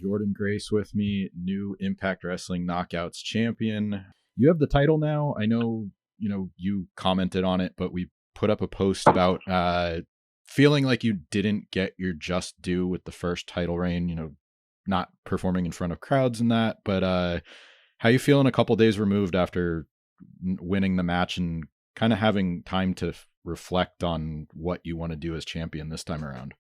Jordynne Grace with me, new Impact Wrestling Knockouts champion. You have the title now. I know, you commented on it, but we put up a post about feeling like you didn't get your just due with the first title reign, not performing in front of crowds and that. But how you feeling a couple days removed after winning the match and kind of having time to reflect on what you want to do as champion this time around?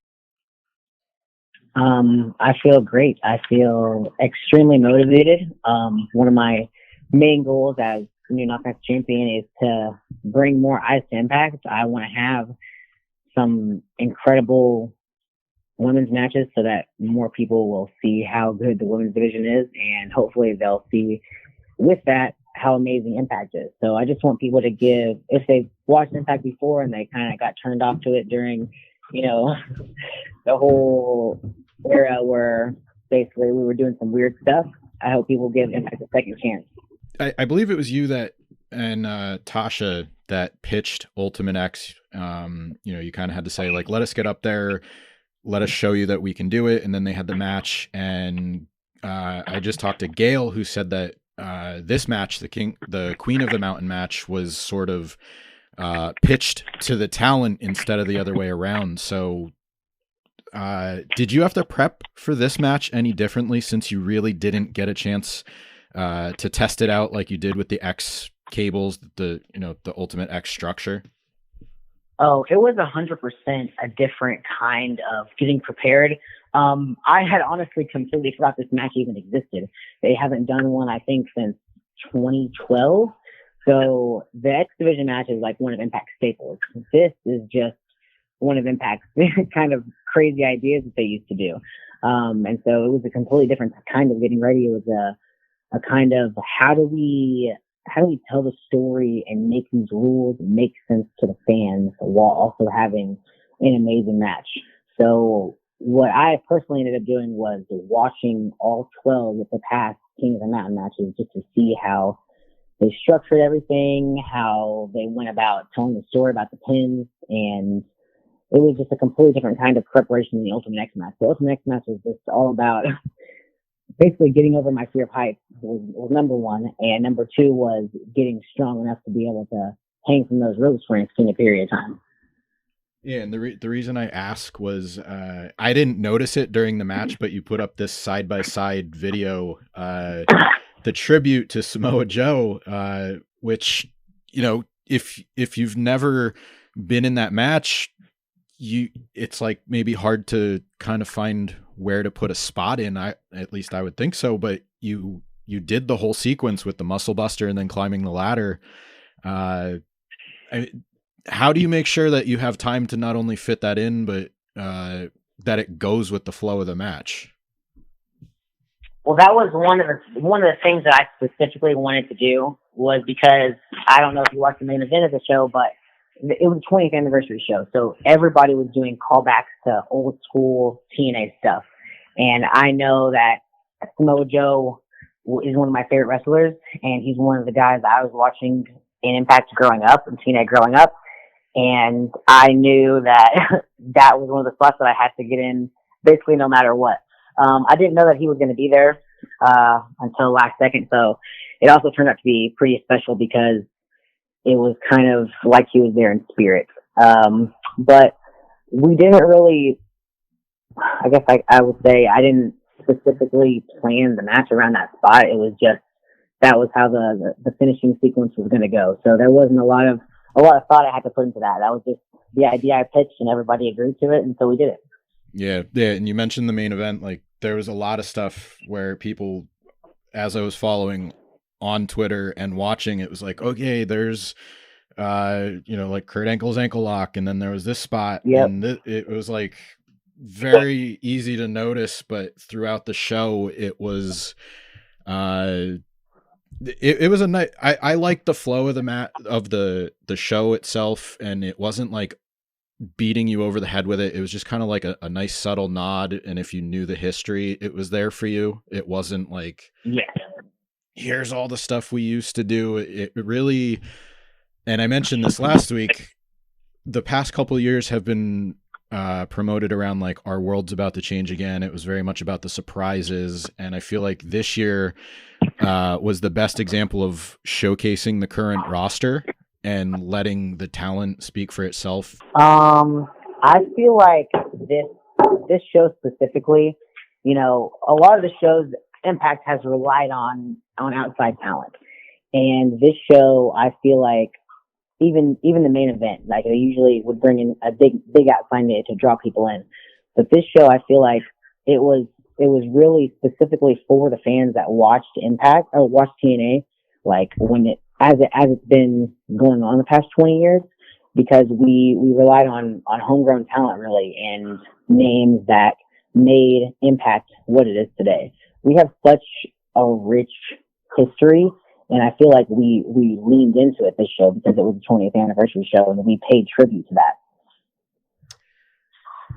I feel great. I feel extremely motivated. One of my main goals as new Knockouts champion is to bring more eyes to Impact. I want to have some incredible women's matches so that more people will see how good the women's division is, and hopefully they'll see with that how amazing Impact is. So I just want people to give, if they've watched Impact before and they kind of got turned off to it during, the whole era where basically we were doing some weird stuff, I hope people give Impact a second chance. I believe it was you that and Tasha that pitched Ultimate X. You kind of had to say, like, let us get up there, let us show you that we can do it. And then they had the match. And I just talked to Gail, who said that this match, the Queen of the Mountain match, was sort of pitched to the talent instead of the other way around. So did you have to prep for this match any differently, since you really didn't get a chance to test it out like you did with the X cables, the Ultimate X structure? Oh, it was 100% a different kind of getting prepared. I had honestly completely forgot this match even existed. They haven't done one, I think, since 2012. So the X Division match is like one of Impact's staples. This is just one of Impact's kind of crazy ideas that they used to do. And so it was a completely different kind of getting ready. It was a kind of how do we tell the story and make these rules make sense to the fans while also having an amazing match. So what I personally ended up doing was watching all 12 of the past King of the Mountain matches just to see how they structured everything, how they went about telling the story about the pins, and it was just a completely different kind of preparation than the Ultimate X match. The Ultimate X match was just all about basically getting over my fear of heights was number one, and number two was getting strong enough to be able to hang from those ropes for an extended period of time. Yeah, and the reason I ask was I didn't notice it during the match, but you put up this side-by-side video, the tribute to Samoa Joe, which, if you've never been in that match, it's like maybe hard to kind of find where to put a spot in. At least I would think so, but you did the whole sequence with the muscle buster and then climbing the ladder. How do you make sure that you have time to not only fit that in, but that it goes with the flow of the match? Well, that was one of the things that I specifically wanted to do, was because I don't know if you watched the main event of the show, but it was a 20th anniversary show. So everybody was doing callbacks to old school TNA stuff. And I know that Samoa Joe is one of my favorite wrestlers, and he's one of the guys I was watching in Impact growing up and TNA growing up. And I knew that that was one of the spots that I had to get in basically no matter what. I didn't know that he was going to be there until last second. So it also turned out to be pretty special because it was kind of like he was there in spirit. But we didn't really, I guess I would say I didn't specifically plan the match around that spot. It was just, that was how the finishing sequence was going to go. So there wasn't a lot of thought I had to put into that. That was just the idea I pitched and everybody agreed to it. And so we did it. Yeah. And you mentioned the main event. Like, there was a lot of stuff where people, as I was following on Twitter and watching, it was like, okay, there's, like Kurt Angle's ankle lock. And then there was this spot. Yep. And it was like very easy to notice, but throughout the show, it was, it was a night. I liked the flow of the show itself. And it wasn't like beating you over the head with it. It was just kind of like a nice subtle nod. And if you knew the history, it was there for you. It wasn't like, here's all the stuff we used to do. It really, and I mentioned this last week, the past couple of years have been promoted around like our world's about to change again. It was very much about the surprises, and I feel like this year was the best example of showcasing the current roster and letting the talent speak for itself. I feel like this show specifically, you know, a lot of the shows Impact has relied on outside talent, and this show, I feel like even the main event, like they usually would bring in a big outside name to draw people in, but this show, I feel like it was really specifically for the fans that watched Impact or watched TNA, like when as it's been going on the past 20 years, because we relied on homegrown talent really, and names that made Impact what it is today. We have such a rich history, and I feel like we leaned into it this show because it was the 20th anniversary show, and we paid tribute to that.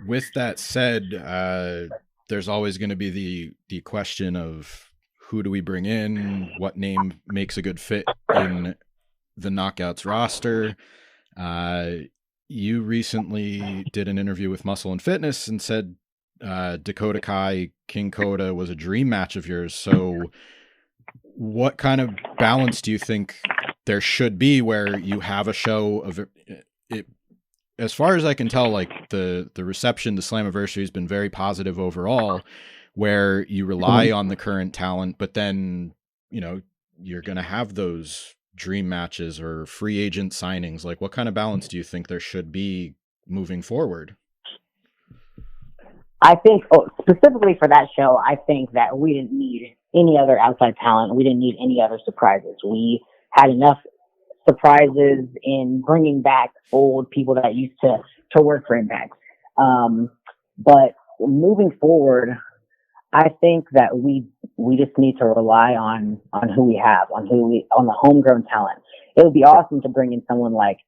With that said, there's always going to be the question of who do we bring in, what name makes a good fit in the Knockouts roster. You recently did an interview with Muscle and Fitness and said Dakota Kai, King Coda was a dream match of yours. So what kind of balance do you think there should be where you have a show of it? As far as I can tell, like the reception to Slammiversary has been very positive overall, where you rely on the current talent, but then, you know, you're going to have those dream matches or free agent signings. Like, what kind of balance do you think there should be moving forward? I think specifically for that show, I think that we didn't need any other outside talent. We didn't need any other surprises. We had enough surprises in bringing back old people that used to work for Impact. But moving forward, I think that we just need to rely on who we have, on the homegrown talent. It would be awesome to bring in someone like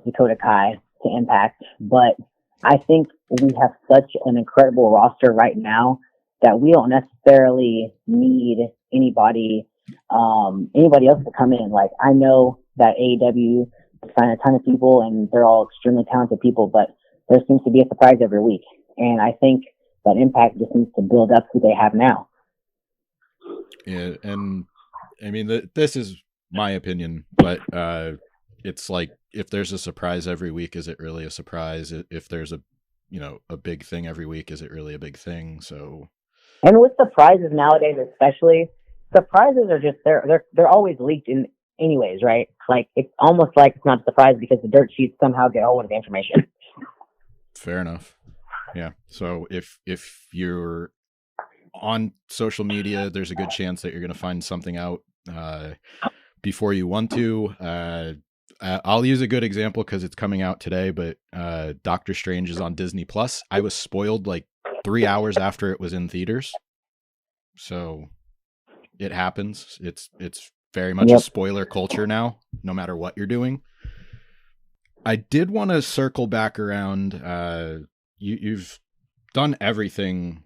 Dakota Kai to Impact, but I think we have such an incredible roster right now that we don't necessarily need anybody else to come in. Like, I know that AEW signed a ton of people and they're all extremely talented people, but there seems to be a surprise every week. And I think that Impact just needs to build up who they have now. Yeah, and I mean, this is my opinion, but it's like, if there's a surprise every week, is it really a surprise? If there's a big thing every week, is it really a big thing? So, and with surprises nowadays, especially, surprises are just they're always leaked in anyways, right? Like, it's almost like it's not a surprise because the dirt sheets somehow get hold of the information. Fair enough. Yeah. So if you're on social media, there's a good chance that you're going to find something out before you want to. I'll use a good example because it's coming out today, but Doctor Strange is on Disney Plus. I was spoiled like 3 hours after it was in theaters. So it happens. It's very much a spoiler culture now, no matter what you're doing. I did want to circle back around. You've done everything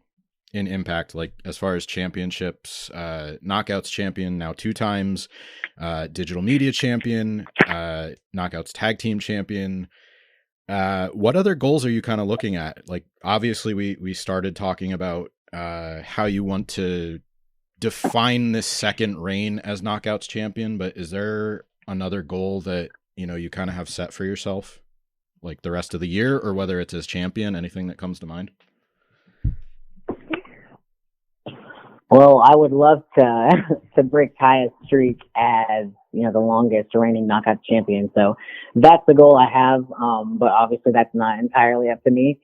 in Impact, like as far as championships, Knockouts champion now 2 times, digital media champion, Knockouts tag team champion. What other goals are you kind of looking at? Like, obviously we started talking about how you want to define this second reign as Knockouts champion, but is there another goal that, you know, you kind of have set for yourself, like the rest of the year, or whether it's as champion, anything that comes to mind? Well, I would love to break Kaya's streak as, you know, the longest reigning Knockouts champion. So that's the goal I have. But obviously that's not entirely up to me.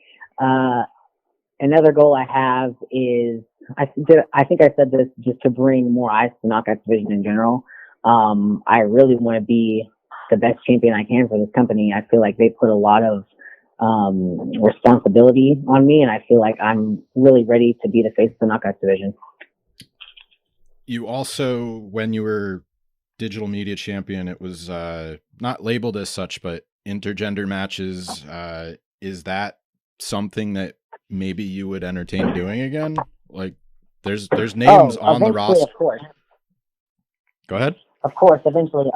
Another goal I have is, I think I said this, just to bring more eyes to the Knockouts division in general. I really want to be the best champion I can for this company. I feel like they put a lot of responsibility on me, and I feel like I'm really ready to be the face of the Knockouts division. You also, when you were digital media champion, it was not labeled as such, but intergender matches. Is that something that maybe you would entertain doing again? Like, there's names on the roster. Of course. Go ahead. Of course, eventually.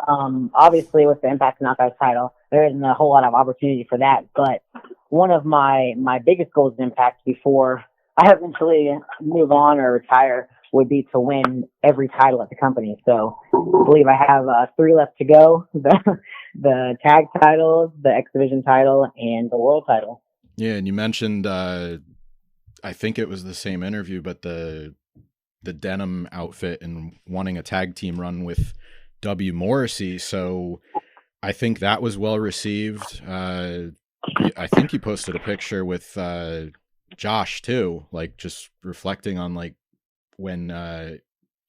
Obviously, with the Impact Knockouts title, there isn't a whole lot of opportunity for that. But one of my biggest goals in Impact before I eventually move on or retire would be to win every title at the company. So I believe I have 3 left to go: the tag titles, the X Division title, and the world title. Yeah, and you mentioned I think it was the same interview, but the denim outfit and wanting a tag team run with W. Morrissey. So I think that was well received. I think you posted a picture with Josh too, like just reflecting on like when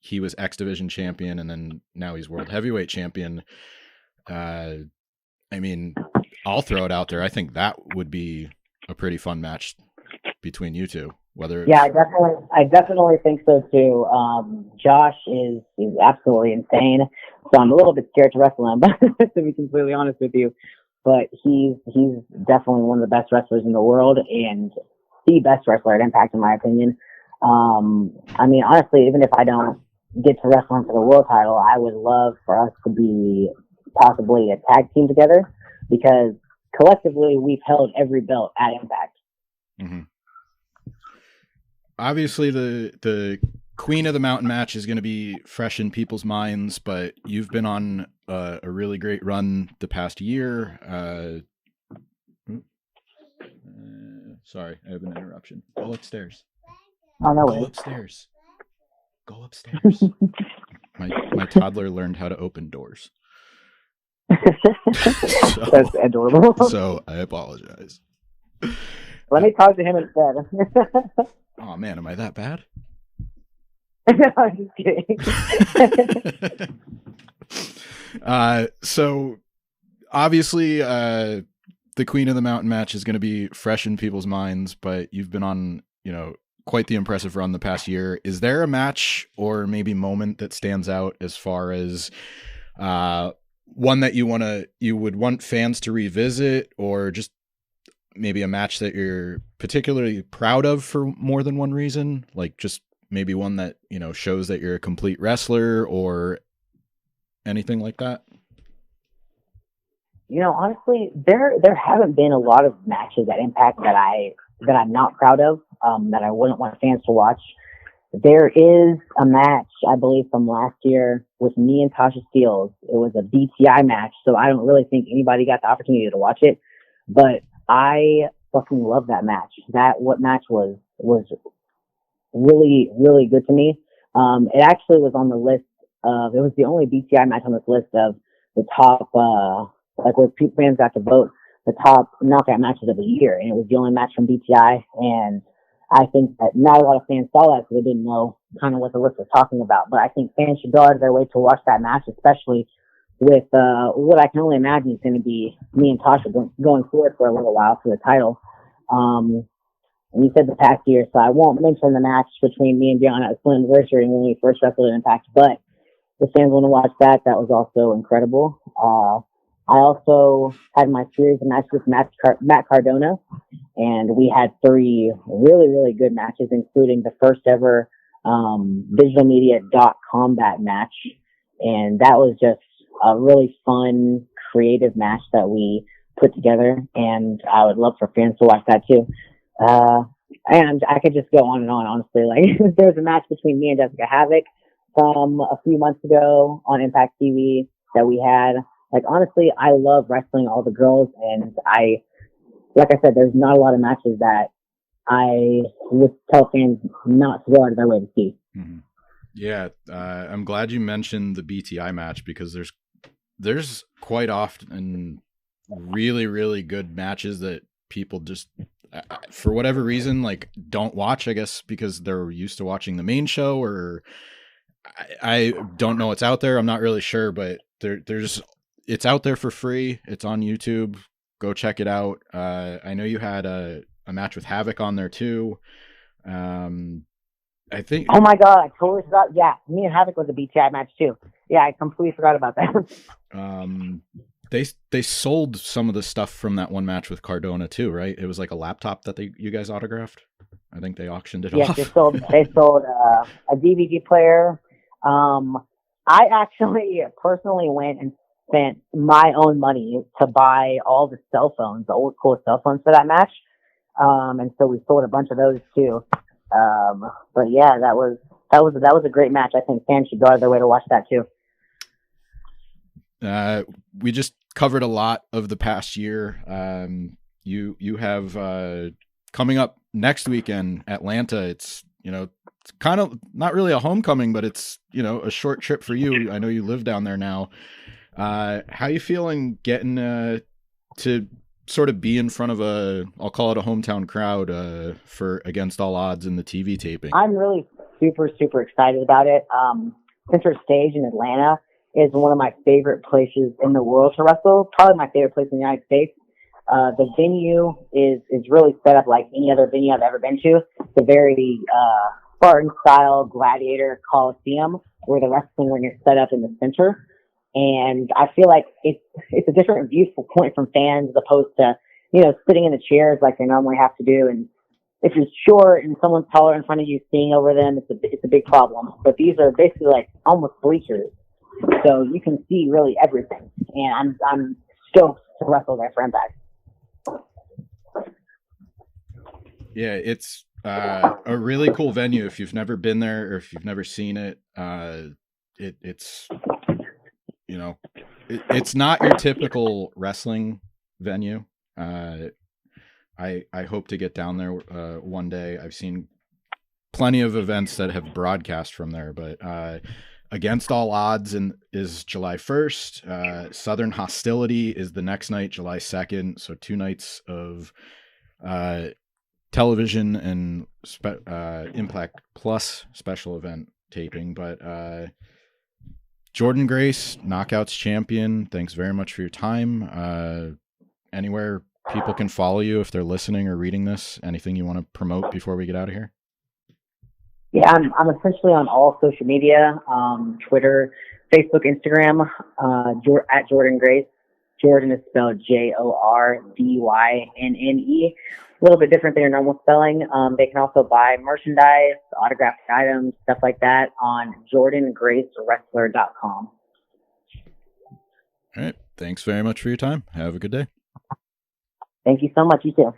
he was X Division champion and then now he's World Heavyweight champion. I mean, I'll throw it out there. I think that would be a pretty fun match between you two. Yeah, I definitely think so too. Josh is absolutely insane, so I'm a little bit scared to wrestle him, to be completely honest with you. But he's definitely one of the best wrestlers in the world and the best wrestler at Impact, in my opinion. I mean, honestly, even if I don't get to wrestle him for the world title, I would love for us to be possibly a tag team together, because collectively we've held every belt at Impact. Mm-hmm. Obviously, the Queen of the Mountain match is going to be fresh in people's minds, but you've been on a really great run the past year. Sorry, I have an interruption. Go upstairs. Oh, no Go way. upstairs. Go upstairs. My toddler learned how to open doors. That's adorable. So I apologize. Let me talk to him instead. Oh man, am I that bad? No, I'm just kidding. So obviously, the Queen of the Mountain match is going to be fresh in people's minds, but you've been on, quite the impressive run the past year. Is there a match or maybe moment that stands out as far as one that you would want fans to revisit, or just maybe a match that you're particularly proud of for more than one reason? Like just maybe one that, shows that you're a complete wrestler or anything like that? Honestly, there haven't been a lot of matches at Impact that I'm not proud of, that I wouldn't want fans to watch. There is a match, I believe, from last year with me and Tasha Steelz. It was a BTI match, so I don't really think anybody got the opportunity to watch it, but I fucking love that match. What match was really, really good to me. It actually was on the list it was the only BTI match on this list of the top, where fans got to vote the top knockout matches of the year. And it was the only match from BTI. And I think that not a lot of fans saw that because they didn't know kind of what the list was talking about. But I think fans should go out of their way to watch that match, especially with what I can only imagine is going to be me and Tasha going forward for a little while for the title. And you said the past year, so I won't mention the match between me and Gianna at Slammiversary when we first wrestled in Impact, but if fans want to watch that, that was also incredible. I also had my series of matches with Matt Cardona, and we had 3 really, really good matches, including the first ever digital media .combat match. And that was just a really fun, creative match that we put together, and I would love for fans to watch that too. And I could just go on and on, honestly. Like, there's a match between me and Jessica Havoc from a few months ago on Impact TV that we had. Like, honestly, I love wrestling all the girls, and like I said, there's not a lot of matches that I would tell fans not to go out of their way to see. Mm-hmm. Yeah, I'm glad you mentioned the BTI match, because there's quite often really, really good matches that people just, for whatever reason, like, don't watch, I guess because they're used to watching the main show, or I don't know what's out there. I'm not really sure, but there's it's out there for free. It's on YouTube. Go check it out. I know you had a match with Havoc on there too. I think. Oh my God, I totally forgot. Yeah, me and Havoc was a BTI match too. Yeah, I completely forgot about that. They sold some of the stuff from that one match with Cardona too, right? It was like a laptop that you guys autographed. I think they auctioned it off. Yes, they sold a DVD player. I actually personally went and spent my own money to buy all the cell phones, the old school cell phones for that match. And so we sold a bunch of those too. But yeah, that was a great match. I think fans should go out of their way to watch that too. We just covered a lot of the past year. You have coming up next weekend, Atlanta. It's it's kind of not really a homecoming, but it's a short trip for you. I know you live down there now. How you feeling getting to sort of be in front of I'll call it a hometown crowd for Against All Odds in the TV taping? I'm really super, super excited about it. Center Stage in Atlanta is one of my favorite places in the world to wrestle, probably my favorite place in the United States. The venue is really set up like any other venue I've ever been to. It's a very Spartan-style gladiator coliseum where the wrestling ring is set up in the center. And I feel like it's a different viewpoint from fans as opposed to, sitting in the chairs like they normally have to do. And if you're short and someone's taller in front of you, seeing over them, it's a big problem. But these are basically like almost bleachers, so you can see really everything. And I'm stoked to wrestle there for Impact. Yeah, it's a really cool venue. If you've never been there or if you've never seen it, it's it's not your typical wrestling venue. I hope to get down there one day. I've seen plenty of events that have broadcast from there, but Against All Odds is July 1st. Southern Hostility is the next night, July 2nd. So 2 nights of television and Impact Plus special event taping. But Jordynne Grace, Knockouts champion, thanks very much for your time. Anywhere people can follow you if they're listening or reading this, anything you want to promote before we get out of here? Yeah, I'm essentially on all social media, Twitter, Facebook, Instagram, at Jordynne Grace. Jordynne is spelled Jordynne. A little bit different than your normal spelling. They can also buy merchandise, autographed items, stuff like that on JordynneGraceWrestler.com. All right. Thanks very much for your time. Have a good day. Thank you so much. You too.